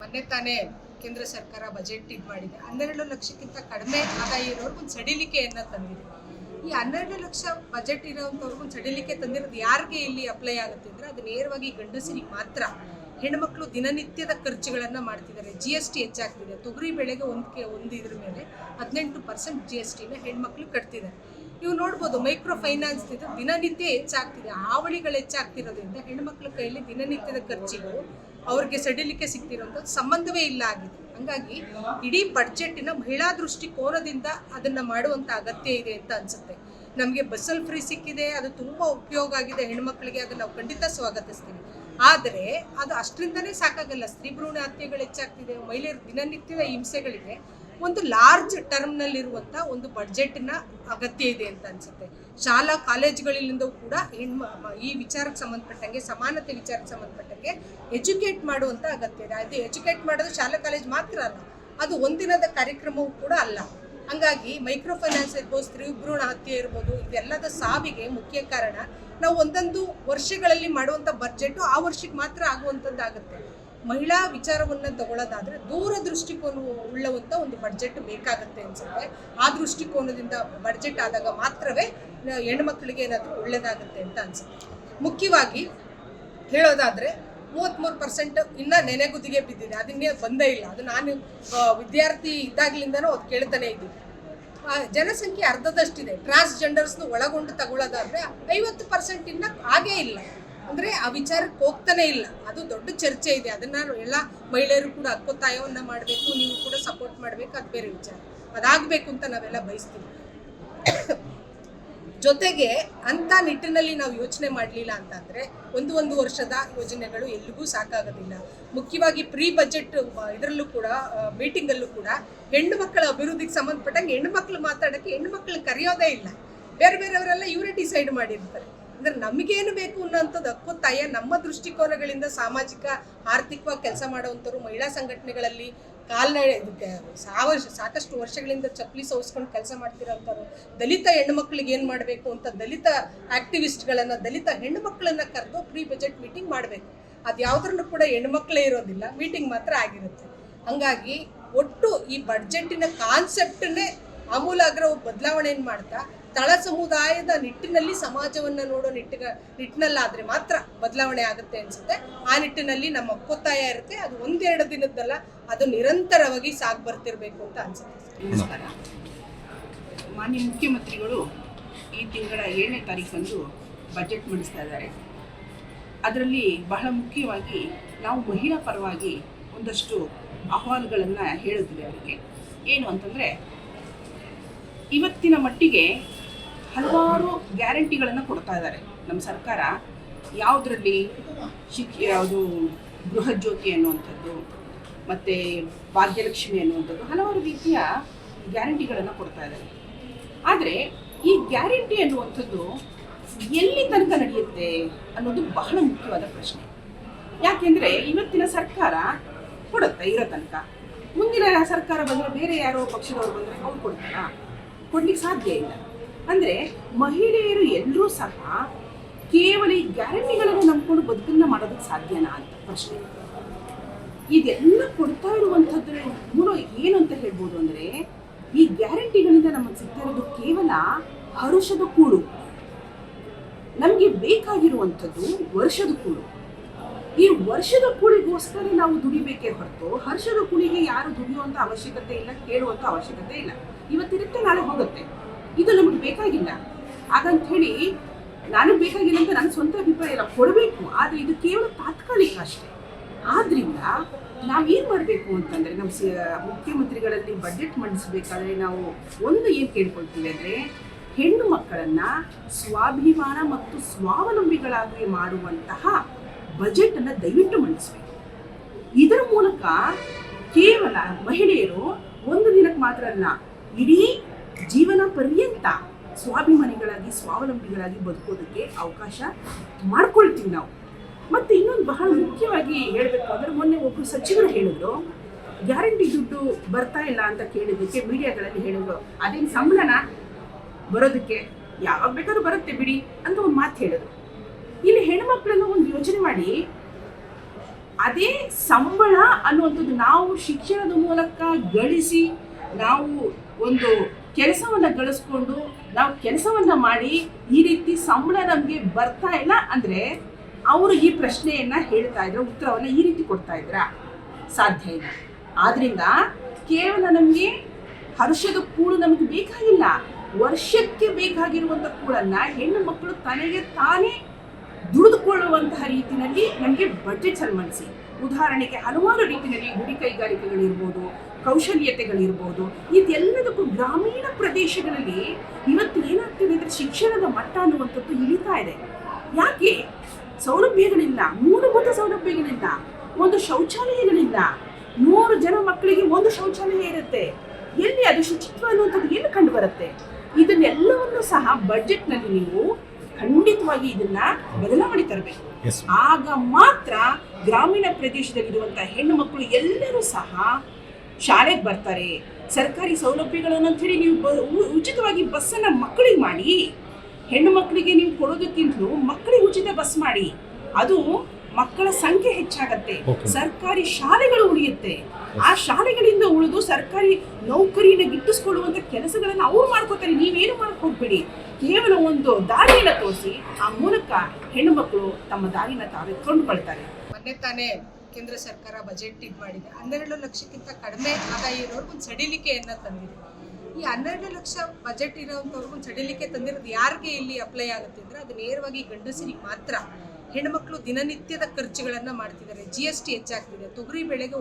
ಮೊನ್ನೆ ತಾನೇ ಕೇಂದ್ರ ಸರ್ಕಾರ ಬಜೆಟ್ ಮಾಡಿದೆ. 12 ಲಕ್ಷಕ್ಕಿಂತ ಕಡಿಮೆ ಆದಾಯ ಇರೋರ್ಗೆ ಒಂದು ಸಡಿಲಿಕೆಯನ್ನು ತಂದಿದೆ. ಈ 12 ಲಕ್ಷ ಬಜೆಟ್ ಇರೋಂಥವ್ರಿಗೂ ಒಂದು ಸಡಿಲಿಕೆ ತಂದಿರೋದು ಯಾರಿಗೆ ಇಲ್ಲಿ ಅಪ್ಲೈ ಆಗುತ್ತೆ ಅಂದರೆ ಅದು ನೇರವಾಗಿ ಗಂಡಸರಿಗೆ ಮಾತ್ರ. ಹೆಣ್ಮಕ್ಳು ದಿನನಿತ್ಯದ ಖರ್ಚುಗಳನ್ನು ಮಾಡ್ತಿದ್ದಾರೆ. GST ಹೆಚ್ಚಾಗ್ತಿದೆ. ತೊಗರಿ ಬೆಳೆಗೆ ಒಂದು ಇದ್ರ ಮೇಲೆ 18% GSTನ ಹೆಣ್ಮಕ್ಳು ಕಟ್ತಿದ್ದಾರೆ. ನೀವು ನೋಡ್ಬೋದು ಮೈಕ್ರೋ ಫೈನಾನ್ಸ್ ದಿನನಿತ್ಯ ಹೆಚ್ಚಾಗ್ತಿದೆ. ಹಾವಳಿಗಳು ಹೆಚ್ಚಾಗ್ತಿರೋದ್ರಿಂದ ಹೆಣ್ಮಕ್ಳ ಕೈಯಲ್ಲಿ ದಿನನಿತ್ಯದ ಖರ್ಚಿಗೂ ಅವ್ರಿಗೆ ಸಡಿಲಿಕೆ ಸಿಗ್ತಿರೋಂಥದ್ದು ಸಂಬಂಧವೇ ಇಲ್ಲ ಆಗಿದೆ. ಹಂಗಾಗಿ ಇಡೀ ಬಡ್ಜೆಟಿನ ಮಹಿಳಾ ದೃಷ್ಟಿಕೋನದಿಂದ ಅದನ್ನು ಮಾಡುವಂಥ ಅಗತ್ಯ ಇದೆ ಅಂತ ಅನಿಸುತ್ತೆ. ನಮಗೆ ಬಸ್ಸಲ್ಲಿ ಫ್ರೀ ಸಿಕ್ಕಿದೆ, ಅದು ತುಂಬ ಉಪಯೋಗ ಆಗಿದೆ ಹೆಣ್ಮಕ್ಳಿಗೆ, ಅದನ್ನು ನಾವು ಖಂಡಿತ ಸ್ವಾಗತಿಸ್ತೀವಿ. ಆದರೆ ಅದು ಅಷ್ಟರಿಂದನೇ ಸಾಕಾಗಲ್ಲ. ಸ್ತ್ರೀ ಭ್ರೂಣ ಹತ್ಯೆಗಳು ಹೆಚ್ಚಾಗ್ತಿದೆ, ಮಹಿಳೆಯರ ದಿನನಿತ್ಯದ ಹಿಂಸೆಗಳಿಗೆ ಒಂದು ಲಾರ್ಜ್ ಟರ್ಮ್ನಲ್ಲಿರುವಂಥ ಒಂದು ಬಡ್ಜೆಟ್ನ ಅಗತ್ಯ ಇದೆ ಅಂತ ಅನಿಸುತ್ತೆ. ಶಾಲಾ ಕಾಲೇಜುಗಳಿಂದಲೂ ಕೂಡ ಈ ವಿಚಾರಕ್ಕೆ ಸಂಬಂಧಪಟ್ಟಂಗೆ, ಸಮಾನತೆ ವಿಚಾರಕ್ಕೆ ಸಂಬಂಧಪಟ್ಟಂಗೆ ಎಜುಕೇಟ್ ಮಾಡುವಂಥ ಅಗತ್ಯ ಇದೆ. ಅದು ಎಜುಕೇಟ್ ಮಾಡೋದು ಶಾಲಾ ಕಾಲೇಜ್ ಮಾತ್ರ ಅಲ್ಲ, ಅದು ಒಂದಿನದ ಕಾರ್ಯಕ್ರಮವೂ ಕೂಡ ಅಲ್ಲ. ಹಂಗಾಗಿ ಮೈಕ್ರೋ ಫೈನಾನ್ಸ್ ಇರ್ಬೋದು, ಸ್ತ್ರೀ ಭ್ರೂಣ ಹತ್ಯೆ ಇರ್ಬೋದು, ಇದೆಲ್ಲದ ಸಾವಿಗೆ ಮುಖ್ಯ ಕಾರಣ ನಾವು ಒಂದೊಂದು ವರ್ಷಗಳಲ್ಲಿ ಮಾಡುವಂಥ ಬಡ್ಜೆಟು ಆ ವರ್ಷಕ್ಕೆ ಮಾತ್ರ ಆಗುವಂಥದ್ದಾಗುತ್ತೆ. ಮಹಿಳಾ ವಿಚಾರವನ್ನು ತಗೊಳ್ಳೋದಾದರೆ ದೂರ ದೃಷ್ಟಿಕೋನ ಉಳ್ಳವಂಥ ಒಂದು ಬಡ್ಜೆಟ್ ಬೇಕಾಗುತ್ತೆ ಅನಿಸುತ್ತೆ. ಆ ದೃಷ್ಟಿಕೋನದಿಂದ ಬಡ್ಜೆಟ್ ಆದಾಗ ಮಾತ್ರವೇ ಹೆಣ್ಮಕ್ಳಿಗೆ ಏನಾದರೂ ಒಳ್ಳೆಯದಾಗುತ್ತೆ ಅಂತ ಅನಿಸುತ್ತೆ. ಮುಖ್ಯವಾಗಿ ಹೇಳೋದಾದರೆ 33% ಇನ್ನೂ ನೆನೆಗುದಿಗೆ ಬಿದ್ದಿದೆ. ಅದನ್ನೇ ಬಂದೇ ಇಲ್ಲ. ಅದು ನಾನು ವಿದ್ಯಾರ್ಥಿ ಇದ್ದಾಗಲಿಂದನೂ ಅದು ಕೇಳ್ತಾನೆ ಇದ್ದೀನಿ. ಜನಸಂಖ್ಯೆ ಅರ್ಧದಷ್ಟಿದೆ. ಟ್ರಾನ್ಸ್ಜೆಂಡರ್ಸ್ನ ಒಳಗೊಂಡು ತಗೊಳ್ಳೋದಾದರೆ 50% ಇನ್ನೂ ಆಗೇ ಇಲ್ಲ. ಅಂದರೆ ಆ ವಿಚಾರಕ್ಕೆ ಹೋಗ್ತಾನೆ ಇಲ್ಲ. ಅದು ದೊಡ್ಡ ಚರ್ಚೆ ಇದೆ. ಅದನ್ನು ಎಲ್ಲ ಮಹಿಳೆಯರು ಕೂಡ ಹಕ್ಕೊತ್ತಾಯವನ್ನು ಮಾಡಬೇಕು, ನೀವು ಕೂಡ ಸಪೋರ್ಟ್ ಮಾಡಬೇಕು, ಅದು ಬೇರೆ ವಿಚಾರ. ಅದಾಗಬೇಕು ಅಂತ ನಾವೆಲ್ಲ ಬಯಸ್ತೀವಿ. ಜೊತೆಗೆ ಅಂಥ ನಿಟ್ಟಿನಲ್ಲಿ ನಾವು ಯೋಚನೆ ಮಾಡಲಿಲ್ಲ ಅಂತಂದರೆ ಒಂದು ವರ್ಷದ ಯೋಜನೆಗಳು ಎಲ್ಲಿಗೂ ಸಾಕಾಗೋದಿಲ್ಲ. ಮುಖ್ಯವಾಗಿ ಪ್ರೀ ಬಜೆಟ್ ಇದರಲ್ಲೂ ಕೂಡ ಮೀಟಿಂಗಲ್ಲೂ ಕೂಡ ಹೆಣ್ಣು ಮಕ್ಕಳ ಅಭಿವೃದ್ಧಿಗೆ ಸಂಬಂಧಪಟ್ಟಂಗೆ ಹೆಣ್ಣು ಮಕ್ಕಳು ಮಾತಾಡೋಕ್ಕೆ ಹೆಣ್ಣು ಮಕ್ಕಳು ಕರೆಯೋದೇ ಇಲ್ಲ. ಬೇರೆಯವರೆಲ್ಲ ಇವರೇ ಡಿಸೈಡ್ ಮಾಡಿರ್ತಾರೆ. ಅಂದರೆ ನಮಗೇನು ಬೇಕು ಅನ್ನೋಂಥದ್ದು ಹಕ್ಕೊತ್ತಾಯ ನಮ್ಮ ದೃಷ್ಟಿಕೋನಗಳಿಂದ ಸಾಮಾಜಿಕ ಆರ್ಥಿಕವಾಗಿ ಕೆಲಸ ಮಾಡುವಂಥವ್ರು, ಮಹಿಳಾ ಸಂಘಟನೆಗಳಲ್ಲಿ ಸಾಕಷ್ಟು ವರ್ಷಗಳಿಂದ ಚಪ್ಪಲಿ ಸೋಸ್ಕೊಂಡು ಕೆಲಸ ಮಾಡ್ತಿರೋಂಥವ್ರು, ದಲಿತ ಹೆಣ್ಣುಮಕ್ಳಿಗೆ ಏನು ಮಾಡಬೇಕು ಅಂತ ದಲಿತ ಆ್ಯಕ್ಟಿವಿಸ್ಟ್ಗಳನ್ನು, ದಲಿತ ಹೆಣ್ಣುಮಕ್ಕಳನ್ನು ಕರೆದು ಪ್ರೀ ಬಜೆಟ್ ಮೀಟಿಂಗ್ ಮಾಡಬೇಕು. ಅದು ಯಾವುದ್ರಲ್ಲೂ ಕೂಡ ಹೆಣ್ಣುಮಕ್ಕಳೇ ಇರೋದಿಲ್ಲ, ಮೀಟಿಂಗ್ ಮಾತ್ರ ಆಗಿರುತ್ತೆ. ಹಂಗಾಗಿ ಒಟ್ಟು ಈ ಬಡ್ಜೆಟ್ಟಿನ ಕಾನ್ಸೆಪ್ಟನ್ನೇ ಆಮೂಲಾಗ್ರ ಬದಲಾವಣೆಯನ್ನು ಮಾಡ್ತಾ ತಳ ಸಮುದಾಯದ ನಿಟ್ಟಿನಲ್ಲಿ ಸಮಾಜವನ್ನು ನೋಡೋ ನಿಟ್ಟಿನಲ್ಲಾದರೆ ಮಾತ್ರ ಬದಲಾವಣೆ ಆಗುತ್ತೆ ಅನಿಸುತ್ತೆ. ಆ ನಿಟ್ಟಿನಲ್ಲಿ ನಮ್ಮ ಹಕ್ಕೊತ್ತಾಯ ಇರುತ್ತೆ. ಅದು 1-2 ದಿನದ್ದಲ್ಲ, ಅದು ನಿರಂತರವಾಗಿ ಸಾಗಿ ಬರ್ತಿರಬೇಕು ಅಂತ ಅನಿಸುತ್ತೆ. ನಮಸ್ಕಾರ. ಮಾನ್ಯ ಮುಖ್ಯಮಂತ್ರಿಗಳು ಈ ತಿಂಗಳ 7ನೇ ತಾರೀಕಂದು ಬಜೆಟ್ ಮಂಡಿಸ್ತಾ ಇದ್ದಾರೆ. ಅದರಲ್ಲಿ ಬಹಳ ಮುಖ್ಯವಾಗಿ ನಾವು ಮಹಿಳಾ ಪರವಾಗಿ ಒಂದಷ್ಟು ಅಹವಾಲುಗಳನ್ನು ಹೇಳಿದ್ವಿ ಅವರಿಗೆ. ಏನು ಅಂತಂದರೆ, ಇವತ್ತಿನ ಮಟ್ಟಿಗೆ ಹಲವಾರು ಗ್ಯಾರಂಟಿಗಳನ್ನು ಕೊಡ್ತಾ ಇದ್ದಾರೆ ನಮ್ಮ ಸರ್ಕಾರ. ಯಾವುದರಲ್ಲಿ ಯಾವುದು ಗೃಹಜ್ಯೋತಿ ಅನ್ನುವಂಥದ್ದು, ಮತ್ತು ಭಾಗ್ಯಲಕ್ಷ್ಮಿ ಅನ್ನುವಂಥದ್ದು, ಹಲವಾರು ರೀತಿಯ ಗ್ಯಾರಂಟಿಗಳನ್ನು ಕೊಡ್ತಾ ಇದ್ದಾರೆ. ಆದರೆ ಈ ಗ್ಯಾರಂಟಿ ಅನ್ನುವಂಥದ್ದು ಎಲ್ಲಿ ತನಕ ನಡೆಯುತ್ತೆ ಅನ್ನೋದು ಬಹಳ ಮುಖ್ಯವಾದ ಪ್ರಶ್ನೆ. ಯಾಕೆಂದರೆ ಇವತ್ತಿನ ಸರ್ಕಾರ ಕೊಡುತ್ತೆ ಇರೋ ತನಕ. ಮುಂದಿನ ಸರ್ಕಾರ ಬಂದರೆ, ಬೇರೆ ಯಾರೋ ಪಕ್ಷದವರು ಬಂದರೆ ಅವ್ರು ಕೊಡ್ತಾರಾ? ಕೊಡ್ಲಿಕ್ಕೆ ಸಾಧ್ಯ ಇಲ್ಲ. ಅಂದರೆ ಮಹಿಳೆಯರು ಎಲ್ಲರೂ ಸಹ ಕೇವಲ ಈ ಗ್ಯಾರಂಟಿಗಳನ್ನು ನಂಬಿಕೊಂಡು ಬದುಕನ್ನು ಮಾಡೋದಕ್ಕೆ ಸಾಧ್ಯನಾ ಅಂತ ಪ್ರಶ್ನೆ. ಇದೆಲ್ಲ ಕೊಡ್ತಾ ಇರುವಂಥದ್ದು ಮೂಲ ಏನು ಅಂತ ಹೇಳ್ಬೋದು ಅಂದರೆ, ಈ ಗ್ಯಾರಂಟಿಗಳಿಂದ ನಮಗೆ ಸಿಗ್ತಾ ಇರೋದು ಕೇವಲ ಹರುಷದ ಕೂಳು. ನಮಗೆ ಬೇಕಾಗಿರುವಂಥದ್ದು ವರ್ಷದ ಕೂಳು. ಈ ವರ್ಷದ ಕೂಳಿಗೋಸ್ಕರ ನಾವು ದುಡಿಬೇಕೇ ಹೊರತು ಹರ್ಷದ ಕೂಳಿಗೆ ಯಾರು ದುಡಿಯುವಂಥ ಅವಶ್ಯಕತೆ ಇಲ್ಲ, ಕೇಳುವಂಥ ಅವಶ್ಯಕತೆ ಇಲ್ಲ. ಇವತ್ತಿರುತ್ತೆ, ನಾಳೆ ಹೋಗುತ್ತೆ. ಇದು ನಮಗೆ ಬೇಕಾಗಿಲ್ಲ. ಹಾಗಂತ ಹೇಳಿ ನನಗೆ ಬೇಕಾಗಿಲ್ಲ ಅಂತ ನನ್ನ ಸ್ವಂತ ಅಭಿಪ್ರಾಯ ಇಲ್ಲ, ಕೊಡಬೇಕು. ಆದರೆ ಇದು ಕೇವಲ ತಾತ್ಕಾಲಿಕ ಅಷ್ಟೇ. ಆದ್ದರಿಂದ ನಾವೇನು ಮಾಡಬೇಕು ಅಂತಂದರೆ, ನಮ್ಮ ಮುಖ್ಯಮಂತ್ರಿಗಳಲ್ಲಿ ಬಜೆಟ್ ಮಂಡಿಸಬೇಕಾದ್ರೆ ನಾವು ಒಂದು ಏನು ಕೇಳ್ಕೊಳ್ತೀವಿ ಅಂದರೆ, ಹೆಣ್ಣು ಮಕ್ಕಳನ್ನು ಸ್ವಾಭಿಮಾನ ಮತ್ತು ಸ್ವಾವಲಂಬಿಗಳಾಗಿ ಮಾಡುವಂತಹ ಬಜೆಟನ್ನು ದಯವಿಟ್ಟು ಮಂಡಿಸಬೇಕು. ಇದರ ಮೂಲಕ ಕೇವಲ ಮಹಿಳೆಯರು ಒಂದು ದಿನಕ್ಕೆ ಮಾತ್ರ ಅಲ್ಲ, ಇಡೀ ಜೀವನ ಪರ್ಯಂತ ಸ್ವಾಭಿಮಾನಿಗಳಾಗಿ ಸ್ವಾವಲಂಬಿಗಳಾಗಿ ಬದುಕೋದಕ್ಕೆ ಅವಕಾಶ ಮಾಡ್ಕೊಳ್ತೀವಿ ನಾವು. ಮತ್ತು ಇನ್ನೊಂದು ಬಹಳ ಮುಖ್ಯವಾಗಿ ಹೇಳಬೇಕು ಅಂದರೆ, ಮೊನ್ನೆ ಒಬ್ಬರು ಸಚಿವರು ಹೇಳಿದ್ರು, ಗ್ಯಾರಂಟಿ ದುಡ್ಡು ಬರ್ತಾ ಇಲ್ಲ ಅಂತ ಕೇಳಿದ್ದಕ್ಕೆ ಮೀಡಿಯಾಗಳಲ್ಲಿ ಹೇಳಿದ್ರು, ಅದೇನು ಸಂಬಳನ ಬರೋದಕ್ಕೆ, ಯಾವಾಗ ಬೇಕಾದ್ರೂ ಬರುತ್ತೆ ಬಿಡಿ ಅಂತ ಒಂದು ಮಾತು ಹೇಳಿದ್ರು. ಇಲ್ಲಿ ಹೆಣ್ಮಕ್ಳನ್ನು ಒಂದು ಯೋಚನೆ ಮಾಡಿ, ಅದೇ ಸಂಬಳ ಅನ್ನುವಂಥದ್ದು ನಾವು ಶಿಕ್ಷಣದ ಮೂಲಕ ಗಳಿಸಿ ನಾವು ಒಂದು ಕೆಲಸವನ್ನು ಗಳಿಸ್ಕೊಂಡು ನಾವು ಕೆಲಸವನ್ನು ಮಾಡಿ ಈ ರೀತಿ ಸಂಬಳ ನಮಗೆ ಬರ್ತಾ ಇಲ್ಲ ಅಂದರೆ ಅವರು ಈ ಪ್ರಶ್ನೆಯನ್ನು ಹೇಳ್ತಾ ಇದ್ರು, ಉತ್ತರವನ್ನು ಈ ರೀತಿ ಕೊಡ್ತಾ ಇದ್ರ ಸಾಧ್ಯ ಇಲ್ಲ. ಆದ್ದರಿಂದ ಕೇವಲ ನಮಗೆ ಹರ್ಷದ ಕೂಳು ನಮಗೆ ಬೇಕಾಗಿಲ್ಲ, ವರ್ಷಕ್ಕೆ ಬೇಕಾಗಿರುವಂಥ ಕೂಳನ್ನು ಹೆಣ್ಣು ಮಕ್ಕಳು ತನಗೆ ತಾನೇ ದುಡಿದುಕೊಳ್ಳುವಂತಹ ರೀತಿಯಲ್ಲಿ ನಮಗೆ ಬಜೆಟ್ ಸನ್ಮಾನಿಸಿ. ಉದಾಹರಣೆಗೆ ಹಲವಾರು ರೀತಿಯಲ್ಲಿ ಗುಡಿ ಕೈಗಾರಿಕೆಗಳಿರ್ಬೋದು, ಕೌಶಲ್ಯತೆಗಳಿರ್ಬೋದು, ಇದೆಲ್ಲದಕ್ಕೂ ಗ್ರಾಮೀಣ ಪ್ರದೇಶಗಳಲ್ಲಿ ಇವತ್ತು ಏನಾಗ್ತಿದೆ ಅಂದರೆ ಶಿಕ್ಷಣದ ಮಟ್ಟ ಅನ್ನುವಂಥದ್ದು ಇಳಿತಾ ಇದೆ. ಯಾಕೆ? ಸೌಲಭ್ಯಗಳಿಲ್ಲ, ಮೂಲಭೂತ ಸೌಲಭ್ಯಗಳಿಲ್ಲ, ಒಂದು ಶೌಚಾಲಯಗಳಿಲ್ಲ. 100 ಜನ ಮಕ್ಕಳಿಗೆ ಒಂದು ಶೌಚಾಲಯ ಇರುತ್ತೆ. ಎಲ್ಲಿ ಅದು ಶುಚಿತ್ವ ಅನ್ನುವಂಥದ್ದು ಎಲ್ಲಿ ಕಂಡು ಬರುತ್ತೆ? ಇದನ್ನೆಲ್ಲವನ್ನು ಸಹ ಬಜೆಟ್ನಲ್ಲಿ ನೀವು ಖಂಡಿತವಾಗಿ ಇದನ್ನ ಬದಲಾವಣೆ ತರಬೇಕು. ಆಗ ಮಾತ್ರ ಗ್ರಾಮೀಣ ಪ್ರದೇಶದಲ್ಲಿರುವಂತಹ ಹೆಣ್ಣು ಮಕ್ಕಳು ಎಲ್ಲರೂ ಸಹ ಶಾಲೆಗೆ ಬರ್ತಾರೆ. ಸರ್ಕಾರಿ ಸೌಲಭ್ಯಗಳನ್ನು ಹೇಳಿ ನೀವು ಉಚಿತವಾಗಿ ಬಸ್ಸನ್ನು ಮಕ್ಕಳಿಗೆ ಮಾಡಿ, ಹೆಣ್ಣು ಮಕ್ಕಳಿಗೆ ನೀವು ಕೊಡೋದಕ್ಕಿಂತಲೂ ಮಕ್ಕಳಿಗೆ ಉಚಿತ ಬಸ್ ಮಾಡಿ. ಅದು ಮಕ್ಕಳ ಸಂಖ್ಯೆ ಹೆಚ್ಚಾಗತ್ತೆ, ಸರ್ಕಾರಿ ಶಾಲೆಗಳು ಉಳಿಯುತ್ತೆ. ಆ ಶಾಲೆಗಳಿಂದ ಉಳಿದು ಸರ್ಕಾರಿ ನೌಕರಿಯನ್ನು ಗಿಟ್ಟಿಸ್ಕೊಳ್ಳುವಂಥ ಕೆಲಸಗಳನ್ನು ಅವ್ರು ಮಾಡ್ಕೋತಾರೆ. ನೀವೇನು ಮಾಡಕ್ಕೆ ಹೋಗ್ಬೇಡಿ, ಕೇವಲ ಒಂದು ದಾರಿಯನ್ನು ತೋರಿಸಿ ಆ ಮೂಲಕ ಹೆಣ್ಣು ಮಕ್ಕಳು ತಮ್ಮ ದಾರಿನ ತಾವೇ ಕೊಂಡುಕೊಳ್ತಾರೆ. ಮೊನ್ನೆ ತಾನೇ ಕೇಂದ್ರ ಸರ್ಕಾರ ಬಜೆಟ್ ಮಾಡಿದೆ. 12 ಲಕ್ಷಕ್ಕಿಂತ ಕಡಿಮೆ ಆದಾಯ ಇರೋರ್ಗೂ ಒಂದು ಸಡಿಲಿಕೆಯನ್ನು ತಂದಿದೆ. ಈ 12 ಲಕ್ಷ ಬಜೆಟ್ ಇರೋವಂಥವ್ರಿಗೂ ಒಂದು ಸಡಿಲಿಕೆ ತಂದಿರೋದು ಯಾರಿಗೆ ಇಲ್ಲಿ ಅಪ್ಲೈ ಆಗುತ್ತೆ ಅಂದರೆ ಅದು ನೇರವಾಗಿ ಗಂಡಸರಿಗೆ ಮಾತ್ರ. ಹೆಣ್ಮಕ್ಳು ದಿನನಿತ್ಯದ ಖರ್ಚುಗಳನ್ನು ಮಾಡ್ತಿದ್ದಾರೆ. GST ಹೆಚ್ಚಾಗ್ತಿದೆ. ತೊಗರಿ ಬೆಳೆಗೆ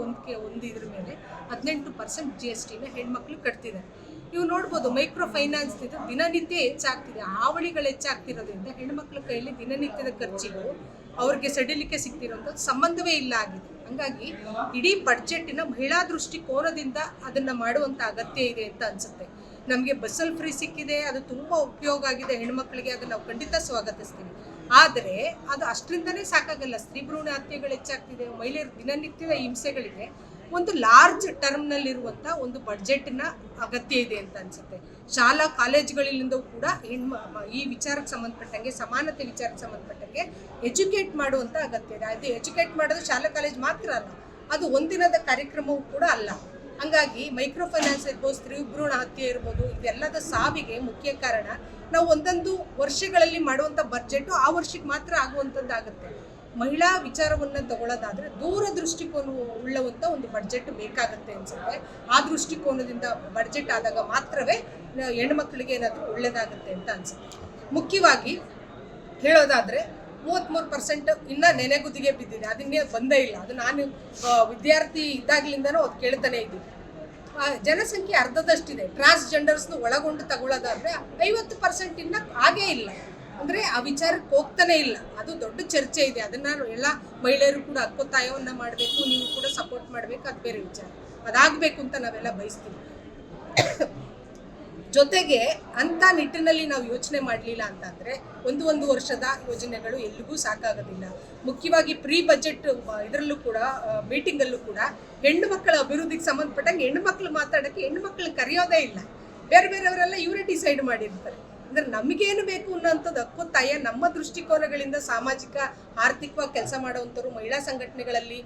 ಒಂದು ಇದ್ರ ಮೇಲೆ 18% GSTನ ಹೆಣ್ಮಕ್ಳು ಕಟ್ತಿದ್ದಾರೆ. ನೀವು ನೋಡ್ಬೋದು ಮೈಕ್ರೋ ಫೈನಾನ್ಸ್ ದಿನನಿತ್ಯ ಹೆಚ್ಚಾಗ್ತಿದೆ. ಹಾವಳಿಗಳು ಹೆಚ್ಚಾಗ್ತಿರೋದ್ರಿಂದ ಹೆಣ್ಮಕ್ಳ ಕೈಯಲ್ಲಿ ದಿನನಿತ್ಯದ ಖರ್ಚಿಗೂ ಅವ್ರಿಗೆ ಸಡಿಲಿಕೆ ಸಿಗ್ತಿರೋಂಥದ್ದು ಸಂಬಂಧವೇ ಇಲ್ಲ ಆಗಿದೆ. ಹಂಗಾಗಿ ಇಡೀ ಬಡ್ಜೆಟಿನ ಮಹಿಳಾ ದೃಷ್ಟಿಕೋನದಿಂದ ಅದನ್ನು ಮಾಡುವಂಥ ಅಗತ್ಯ ಇದೆ ಅಂತ ಅನಿಸುತ್ತೆ. ನಮಗೆ ಬಸ್ಸಲ್ಲಿ ಫ್ರೀ ಸಿಕ್ಕಿದೆ, ಅದು ತುಂಬ ಉಪಯೋಗ ಆಗಿದೆ ಹೆಣ್ಮಕ್ಳಿಗೆ, ಅದನ್ನು ನಾವು ಖಂಡಿತ ಸ್ವಾಗತಿಸ್ತೀವಿ. ಆದರೆ ಅದು ಅಷ್ಟರಿಂದನೇ ಸಾಕಾಗಲ್ಲ. ಸ್ತ್ರೀ ಭ್ರೂಣ ಹತ್ಯೆಗಳು ಹೆಚ್ಚಾಗ್ತಿದೆ. ಮಹಿಳೆಯರ ದಿನನಿತ್ಯದ ಹಿಂಸೆಗಳಿಗೆ ಒಂದು ಲಾರ್ಜ್ ಟರ್ಮ್ನಲ್ಲಿರುವಂಥ ಒಂದು ಬಡ್ಜೆಟ್ನ ಅಗತ್ಯ ಇದೆ ಅಂತ ಅನಿಸುತ್ತೆ. ಶಾಲಾ ಕಾಲೇಜುಗಳಿಂದಲೂ ಕೂಡ ಈ ವಿಚಾರಕ್ಕೆ ಸಂಬಂಧಪಟ್ಟಂಗೆ, ಸಮಾನತೆ ವಿಚಾರಕ್ಕೆ ಸಂಬಂಧಪಟ್ಟಂಗೆ ಎಜುಕೇಟ್ ಮಾಡುವಂಥ ಅಗತ್ಯ ಇದೆ. ಅದು ಎಜುಕೇಟ್ ಮಾಡೋದು ಶಾಲಾ ಕಾಲೇಜ್ ಮಾತ್ರ ಅಲ್ಲ, ಅದು ಒಂದಿನದ ಕಾರ್ಯಕ್ರಮವೂ ಕೂಡ ಅಲ್ಲ. ಹಂಗಾಗಿ ಮೈಕ್ರೋ ಫೈನಾನ್ಸ್ ಇರ್ಬೋದು, ಸ್ತ್ರೀ ಭ್ರೂಣ ಹತ್ಯೆ ಇರ್ಬೋದು, ಇದೆಲ್ಲದ ಸಾವಿಗೆ ಮುಖ್ಯ ಕಾರಣ ನಾವು ಒಂದೊಂದು ವರ್ಷಗಳಲ್ಲಿ ಮಾಡುವಂಥ ಬಡ್ಜೆಟು ಆ ವರ್ಷಕ್ಕೆ ಮಾತ್ರ ಆಗುವಂಥದ್ದಾಗುತ್ತೆ. ಮಹಿಳಾ ವಿಚಾರವನ್ನು ತಗೊಳ್ಳೋದಾದರೆ ದೂರದೃಷ್ಟಿಕೋನ ಉಳ್ಳವಂಥ ಒಂದು ಬಡ್ಜೆಟ್ ಬೇಕಾಗುತ್ತೆ ಅನಿಸುತ್ತೆ. ಆ ದೃಷ್ಟಿಕೋನದಿಂದ ಬಡ್ಜೆಟ್ ಆದಾಗ ಮಾತ್ರವೇ ಹೆಣ್ಮಕ್ಳಿಗೆ ಏನಾದರೂ ಒಳ್ಳೆಯದಾಗುತ್ತೆ ಅಂತ ಅನಿಸುತ್ತೆ. ಮುಖ್ಯವಾಗಿ ಹೇಳೋದಾದರೆ 33% ಇನ್ನೂ ನೆನೆಗುದಿಗೆ ಬಿದ್ದಿದೆ. ಅದನ್ನೇ ಬಂದೇ ಇಲ್ಲ. ಅದು ನಾನು ವಿದ್ಯಾರ್ಥಿ ಇದ್ದಾಗಲಿಂದನೂ ಅದು ಕೇಳ್ತಾನೆ ಇದ್ದೀನಿ. ಜನಸಂಖ್ಯೆ ಅರ್ಧದಷ್ಟಿದೆ. ಟ್ರಾನ್ಸ್ಜೆಂಡರ್ಸ್ನ ಒಳಗೊಂಡು ತಗೊಳ್ಳೋದಾದರೆ 50% ಇನ್ನೂ ಆಗೇ ಇಲ್ಲ. ಅಂದರೆ ಆ ವಿಚಾರಕ್ಕೆ ಹೋಗ್ತಾನೆ ಇಲ್ಲ. ಅದು ದೊಡ್ಡ ಚರ್ಚೆ ಇದೆ. ಅದನ್ನು ಎಲ್ಲ ಮಹಿಳೆಯರು ಕೂಡ ಹಕ್ಕೊತ್ತಾಯವನ್ನು ಮಾಡಬೇಕು, ನೀವು ಕೂಡ ಸಪೋರ್ಟ್ ಮಾಡಬೇಕು, ಅದು ಬೇರೆ ವಿಚಾರ. ಅದಾಗಬೇಕು ಅಂತ ನಾವೆಲ್ಲ ಬಯಸ್ತೀವಿ. ಜೊತೆಗೆ ಅಂಥ ನಿಟ್ಟಿನಲ್ಲಿ ನಾವು ಯೋಚನೆ ಮಾಡಲಿಲ್ಲ ಅಂತಂದರೆ ಒಂದು ವರ್ಷದ ಯೋಜನೆಗಳು ಎಲ್ಲಿಗೂ ಸಾಕಾಗೋದಿಲ್ಲ. ಮುಖ್ಯವಾಗಿ ಪ್ರೀ ಬಜೆಟ್ ಇದರಲ್ಲೂ ಕೂಡ ಮೀಟಿಂಗಲ್ಲೂ ಕೂಡ ಹೆಣ್ಣು ಮಕ್ಕಳ ಅಭಿವೃದ್ಧಿಗೆ ಸಂಬಂಧಪಟ್ಟಂಗೆ ಹೆಣ್ಣು ಮಕ್ಕಳು ಮಾತಾಡೋಕ್ಕೆ ಹೆಣ್ಣು ಮಕ್ಕಳು ಕರೆಯೋದೇ ಇಲ್ಲ. ಬೇರೆಯವರೆಲ್ಲ ಇವರೇ ಡಿಸೈಡ್ ಮಾಡಿರ್ತಾರೆ. ಅಂದರೆ ನಮಗೇನು ಬೇಕು ಅನ್ನೋಂಥದ್ದು ಹಕ್ಕೊತ್ತಾಯ ನಮ್ಮ ದೃಷ್ಟಿಕೋನಗಳಿಂದ ಸಾಮಾಜಿಕ ಆರ್ಥಿಕವಾಗಿ ಕೆಲಸ ಮಾಡುವಂಥವ್ರು, ಮಹಿಳಾ ಸಂಘಟನೆಗಳಲ್ಲಿ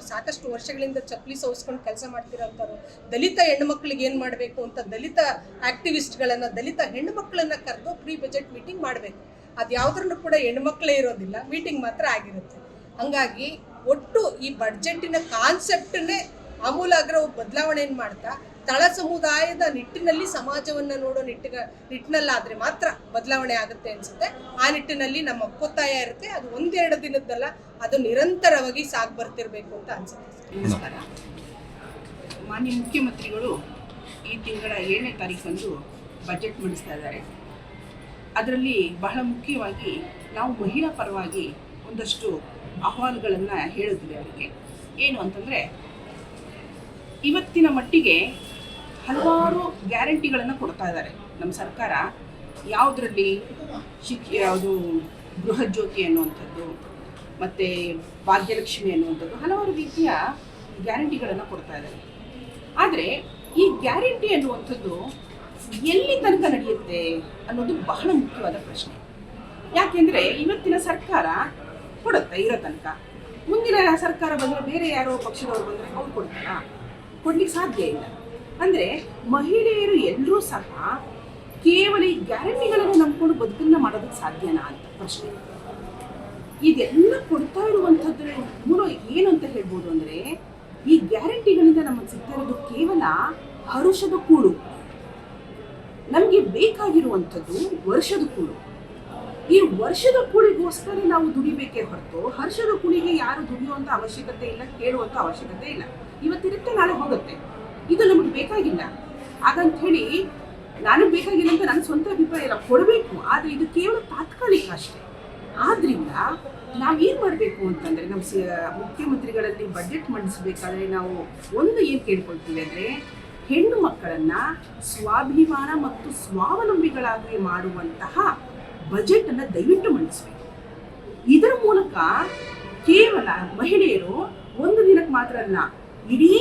ಸಾಕಷ್ಟು ವರ್ಷಗಳಿಂದ ಚಪ್ಪಲಿ ಸೋಸ್ಕೊಂಡು ಕೆಲಸ ಮಾಡ್ತಿರೋಂಥವ್ರು, ದಲಿತ ಹೆಣ್ಣುಮಕ್ಳಿಗೆ ಏನು ಮಾಡಬೇಕು ಅಂತ ದಲಿತ ಆ್ಯಕ್ಟಿವಿಸ್ಟ್ಗಳನ್ನು, ದಲಿತ ಹೆಣ್ಣುಮಕ್ಕಳನ್ನು ಕರೆದು ಪ್ರೀ ಬಜೆಟ್ ಮೀಟಿಂಗ್ ಮಾಡಬೇಕು. ಅದು ಯಾವುದ್ರಲ್ಲೂ ಕೂಡ ಹೆಣ್ಣುಮಕ್ಕಳೇ ಇರೋದಿಲ್ಲ, ಮೀಟಿಂಗ್ ಮಾತ್ರ ಆಗಿರುತ್ತೆ. ಹಂಗಾಗಿ ಒಟ್ಟು ಈ ಬಡ್ಜೆಟ್ಟಿನ ಕಾನ್ಸೆಪ್ಟನ್ನೇ ಆಮೂಲಾಗ್ರ ಬದಲಾವಣೆಯನ್ನು ಮಾಡ್ತಾ ತಳ ಸಮುದಾಯದ ನಿಟ್ಟಿನಲ್ಲಿ ಸಮಾಜವನ್ನು ನೋಡೋ ನಿಟ್ಟಿನಲ್ಲಾದರೆ ಮಾತ್ರ ಬದಲಾವಣೆ ಆಗುತ್ತೆ ಅನಿಸುತ್ತೆ. ಆ ನಿಟ್ಟಿನಲ್ಲಿ ನಮ್ಮ ಒಕ್ಕೊತ್ತಾಯ ಇರುತ್ತೆ. ಅದು 1-2 ದಿನದ್ದಲ್ಲ, ಅದು ನಿರಂತರವಾಗಿ ಸಾಗಿ ಬರ್ತಿರ್ಬೇಕು ಅಂತ ಅನಿಸುತ್ತೆ. ನಮಸ್ಕಾರ. ಮಾನ್ಯ ಮುಖ್ಯಮಂತ್ರಿಗಳು ಈ ತಿಂಗಳ 7ನೇ ತಾರೀಕಂದು ಬಜೆಟ್ ಮಂಡಿಸ್ತಾ ಇದ್ದಾರೆ. ಅದರಲ್ಲಿ ಬಹಳ ಮುಖ್ಯವಾಗಿ ನಾವು ಮಹಿಳಾ ಪರವಾಗಿ ಒಂದಷ್ಟು ಅಹವಾಲುಗಳನ್ನು ಹೇಳಿದ್ವಿ ಅವರಿಗೆ. ಏನು ಅಂತಂದರೆ, ಇವತ್ತಿನ ಮಟ್ಟಿಗೆ ಹಲವಾರು ಗ್ಯಾರಂಟಿಗಳನ್ನು ಕೊಡ್ತಾ ಇದ್ದಾರೆ ನಮ್ಮ ಸರ್ಕಾರ. ಯಾವುದರಲ್ಲಿ ಯಾವುದು ಗೃಹಜ್ಯೋತಿ ಅನ್ನುವಂಥದ್ದು, ಮತ್ತು ಭಾಗ್ಯಲಕ್ಷ್ಮಿ ಅನ್ನುವಂಥದ್ದು, ಹಲವಾರು ರೀತಿಯ ಗ್ಯಾರಂಟಿಗಳನ್ನು ಕೊಡ್ತಾ ಇದ್ದಾರೆ. ಆದರೆ ಈ ಗ್ಯಾರಂಟಿ ಅನ್ನುವಂಥದ್ದು ಎಲ್ಲಿ ತನಕ ನಡೆಯುತ್ತೆ ಅನ್ನೋದು ಬಹಳ ಮುಖ್ಯವಾದ ಪ್ರಶ್ನೆ. ಯಾಕೆಂದರೆ ಇವತ್ತಿನ ಸರ್ಕಾರ ಕೊಡುತ್ತೆ ಇರೋ ತನಕ, ಮುಂದಿನ ಸರ್ಕಾರ ಬಂದರೆ ಬೇರೆ ಯಾರೋ ಪಕ್ಷದವರು ಬಂದರೆ ಅವ್ರು ಕೊಡ್ತಾರಾ? ಕೊಡ್ಲಿಕ್ಕೆ ಸಾಧ್ಯ ಇಲ್ಲ. ಅಂದರೆ ಮಹಿಳೆಯರು ಎಲ್ಲರೂ ಸಹ ಕೇವಲ ಈ ಗ್ಯಾರಂಟಿಗಳನ್ನು ನಂಬ್ಕೊಂಡು ಬದುಕನ್ನ ಮಾಡೋದಕ್ಕೆ ಸಾಧ್ಯನಾ ಅಂತ ಪ್ರಶ್ನೆ. ಇದೆಲ್ಲ ಕೊಡ್ತಾ ಇರುವಂಥದ್ರ ಮೂಲ ಏನು ಅಂತ ಹೇಳ್ಬೋದು ಅಂದರೆ, ಈ ಗ್ಯಾರಂಟಿಗಳಿಂದ ನಮಗೆ ಸಿಗ್ತಾ ಇರೋದು ಕೇವಲ ಹರುಷದ ಕೂಳು. ನಮಗೆ ಬೇಕಾಗಿರುವಂಥದ್ದು ವರ್ಷದ ಕೂಳು. ಈ ವರ್ಷದ ಕೂಳಿಗೋಸ್ಕರ ನಾವು ದುಡಿಬೇಕೇ ಹೊರತು ಹರ್ಷದ ಕೂಳಿಗೆ ಯಾರು ದುಡಿಯುವಂಥ ಅವಶ್ಯಕತೆ ಇಲ್ಲ, ಕೇಳುವಂಥ ಅವಶ್ಯಕತೆ ಇಲ್ಲ. ಇವತ್ತಿರುತ್ತೆ, ನಾಳೆ ಹೋಗುತ್ತೆ. ಇದು ನಮಗೆ ಬೇಕಾಗಿಲ್ಲ. ಹಾಗಂತ ಹೇಳಿ ನನಗೆ ಬೇಕಾಗಿಲ್ಲ ಅಂತ ನನ್ನ ಸ್ವಂತ ಅಭಿಪ್ರಾಯ ಇಲ್ಲ, ಕೊಡಬೇಕು. ಆದರೆ ಇದು ಕೇವಲ ತಾತ್ಕಾಲಿಕ ಅಷ್ಟೇ. ಆದ್ರಿಂದ ನಾವೇನು ಮಾಡಬೇಕು ಅಂತಂದರೆ, ನಮ್ಮ ಮುಖ್ಯಮಂತ್ರಿಗಳಲ್ಲಿ ಬಜೆಟ್ ಮಂಡಿಸಬೇಕಾದ್ರೆ ನಾವು ಒಂದು ಏನು ಕೇಳ್ಕೊಳ್ತೀವಿ ಅಂದರೆ, ಹೆಣ್ಣು ಮಕ್ಕಳನ್ನು ಸ್ವಾಭಿಮಾನ ಮತ್ತು ಸ್ವಾವಲಂಬಿಗಳಾಗಿ ಮಾಡುವಂತಹ ಬಜೆಟನ್ನು ದಯವಿಟ್ಟು ಮಂಡಿಸಬೇಕು. ಇದರ ಮೂಲಕ ಕೇವಲ ಮಹಿಳೆಯರು ಒಂದು ದಿನಕ್ಕೆ ಮಾತ್ರ ಅಲ್ಲ, ಇಡೀ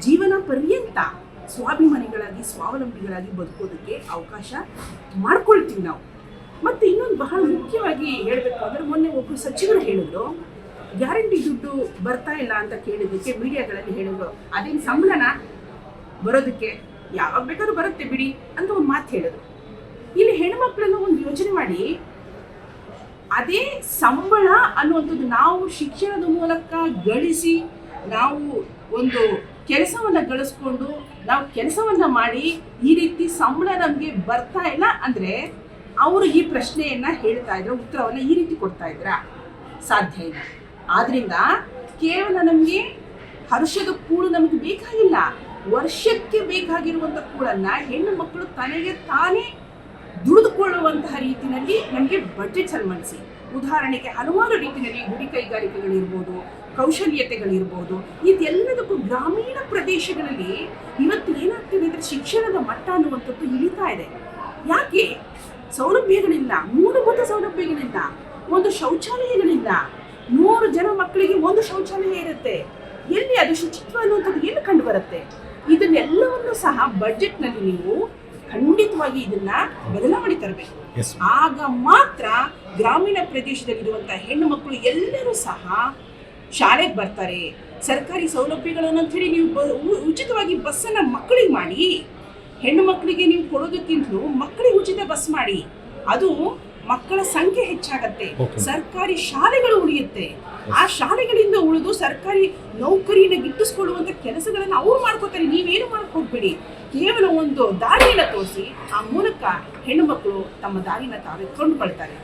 ಜೀವನ ಪರ್ಯಂತ ಸ್ವಾಭಿಮಾನಿಗಳಾಗಿ ಸ್ವಾವಲಂಬಿಗಳಾಗಿ ಬದುಕೋದಕ್ಕೆ ಅವಕಾಶ ಮಾಡ್ಕೊಳ್ತೀವಿ ನಾವು. ಮತ್ತು ಇನ್ನೊಂದು ಬಹಳ ಮುಖ್ಯವಾಗಿ ಹೇಳಬೇಕು ಅಂದರೆ, ಮೊನ್ನೆ ಒಬ್ಬರು ಸಚಿವರು ಹೇಳಿದ್ರು, ಗ್ಯಾರಂಟಿ ದುಡ್ಡು ಬರ್ತಾ ಇಲ್ಲ ಅಂತ ಕೇಳಿದ್ದಕ್ಕೆ ಮೀಡಿಯಾಗಳಲ್ಲಿ ಹೇಳಿದ್ರು, ಅದೇನು ಸಂಬಳನ ಬರೋದಕ್ಕೆ, ಯಾವಾಗ ಬೇಕಾದ್ರೂ ಬರುತ್ತೆ ಬಿಡಿ ಅಂತ ಒಂದು ಮಾತು ಹೇಳಿದ್ರು. ಇಲ್ಲಿ ಹೆಣ್ಮಕ್ಳೆಲ್ಲ ಒಂದು ಯೋಚನೆ ಮಾಡಿ, ಅದೇ ಸಂಬಳ ಅನ್ನುವಂಥದ್ದು ನಾವು ಶಿಕ್ಷಣದ ಮೂಲಕ ಗಳಿಸಿ ನಾವು ಒಂದು ಕೆಲಸವನ್ನು ಗಳಿಸ್ಕೊಂಡು ನಾವು ಕೆಲಸವನ್ನು ಮಾಡಿ ಈ ರೀತಿ ಸಂಬಳ ನಮಗೆ ಬರ್ತಾ ಇಲ್ಲ ಅಂದರೆ ಅವರು ಈ ಪ್ರಶ್ನೆಯನ್ನು ಹೇಳ್ತಾ ಇದ್ರು, ಉತ್ತರವನ್ನು ಈ ರೀತಿ ಕೊಡ್ತಾ ಇದ್ರ? ಸಾಧ್ಯ ಇಲ್ಲ. ಆದ್ರಿಂದ ಕೇವಲ ನಮಗೆ ಹರ್ಷದ ಕೂಳು ನಮಗೆ ಬೇಕಾಗಿಲ್ಲ, ವರ್ಷಕ್ಕೆ ಬೇಕಾಗಿರುವಂಥ ಕೂಳನ್ನು ಹೆಣ್ಣು ಮಕ್ಕಳು ತನಗೆ ತಾನೇ ದುಡಿದುಕೊಳ್ಳುವಂತಹ ರೀತಿಯಲ್ಲಿ ನಮಗೆ ಬಜೆಟ್ ಸನ್ಮಾನಿಸಿ. ಉದಾಹರಣೆಗೆ ಹಲವಾರು ರೀತಿಯಲ್ಲಿ ಗುಡಿ ಕೈಗಾರಿಕೆಗಳಿರ್ಬೋದು, ಕೌಶಲ್ಯತೆಗಳಿರ್ಬೋದು, ಇದೆಲ್ಲದಕ್ಕೂ ಗ್ರಾಮೀಣ ಪ್ರದೇಶಗಳಲ್ಲಿ ಇವತ್ತು ಏನಾಗ್ತಿದೆ ಅಂದರೆ ಶಿಕ್ಷಣದ ಮಟ್ಟ ಅನ್ನುವಂಥದ್ದು ಇಳಿತಾ ಇದೆ. ಯಾಕೆ? ಸೌಲಭ್ಯಗಳಿಲ್ಲ, ಮೂಲಭೂತ ಸೌಲಭ್ಯಗಳಿಲ್ಲ, ಒಂದು ಶೌಚಾಲಯಗಳಿಲ್ಲ. 100 ಜನ ಮಕ್ಕಳಿಗೆ ಒಂದು ಶೌಚಾಲಯ ಇರುತ್ತೆ. ಎಲ್ಲಿ ಅದು ಶುಚಿತ್ವ ಅನ್ನುವಂಥದ್ದು ಏನು ಕಂಡು ಬರುತ್ತೆ? ಇದನ್ನೆಲ್ಲವನ್ನು ಸಹ ಬಜೆಟ್ನಲ್ಲಿ ನೀವು ಖಂಡಿತವಾಗಿ ಇದನ್ನ ಬದಲಾವಣೆ ತರಬೇಕು. ಆಗ ಮಾತ್ರ ಗ್ರಾಮೀಣ ಪ್ರದೇಶದಲ್ಲಿರುವಂತಹ ಹೆಣ್ಣು ಮಕ್ಕಳು ಎಲ್ಲರೂ ಸಹ ಶಾಲೆಗೆ ಬರ್ತಾರೆ. ಸರ್ಕಾರಿ ಸೌಲಭ್ಯಗಳನ್ನು ಅಂತ ಹೇಳಿ ನೀವು ಉಚಿತವಾಗಿ ಬಸ್ಸನ್ನು ಮಕ್ಕಳಿಗೆ ಮಾಡಿ, ಹೆಣ್ಣು ಮಕ್ಕಳಿಗೆ ನೀವು ಕೊಡೋದಕ್ಕಿಂತಲೂ ಮಕ್ಕಳಿಗೆ ಉಚಿತ ಬಸ್ ಮಾಡಿ. ಅದು ಮಕ್ಕಳ ಸಂಖ್ಯೆ ಹೆಚ್ಚಾಗತ್ತೆ, ಸರ್ಕಾರಿ ಶಾಲೆಗಳು ಉಳಿಯುತ್ತೆ. ಆ ಶಾಲೆಗಳಿಂದ ಉಳಿದು ಸರ್ಕಾರಿ ನೌಕರಿನ ಗಿಟ್ಟಿಸ್ಕೊಳ್ಳುವಂಥ ಕೆಲಸಗಳನ್ನು ಅವ್ರು ಮಾಡ್ಕೋತಾರೆ. ನೀವೇನು ಮಾಡಕ್ ಹೋಗ್ಬೇಡಿ, ಕೇವಲ ಒಂದು ದಾರಿಯನ್ನು ತೋರಿಸಿ ಆ ಮೂಲಕ ಹೆಣ್ಣು ಮಕ್ಕಳು ತಮ್ಮ ದಾರಿನ ತಾವೇ ಕೊಂಡುಕೊಳ್ತಾರೆ.